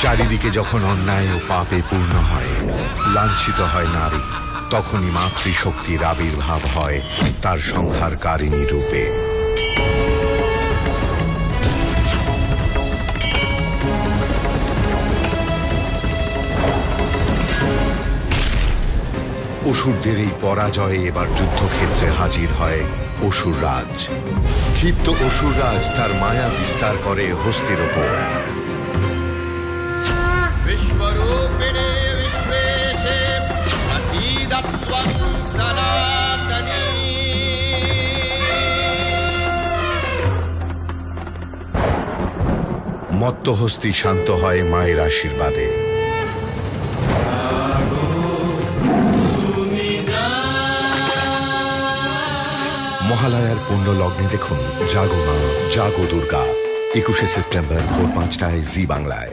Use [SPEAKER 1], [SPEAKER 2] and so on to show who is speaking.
[SPEAKER 1] চারিদিকে যখন অন্যায় ও পাপে পূর্ণ হয়, লাঞ্ছিত হয় নারী, তখনই মাতৃশক্তির আবির্ভাব হয় তার সংহারকারিণী রূপে। অসুরদের এই পরাজয়ে এবার যুদ্ধক্ষেত্রে হাজির হয় অসুররাজ। ক্ষিপ্ত অসুররাজ তার মায়া বিস্তার করে হস্তির ওপর।
[SPEAKER 2] বিশ্বরূপিণী বিশ্বেশে প্রসীদত্বং সনাতনী।
[SPEAKER 1] মত্ত হস্তি শান্ত হয় মায়ের আশীর্বাদে। মহালয়ার পুণ্য লগ্নে দেখুন জাগো মা জাগো দুর্গা, 21শে সেপ্টেম্বর ভোর 5টায় জি বাংলায়।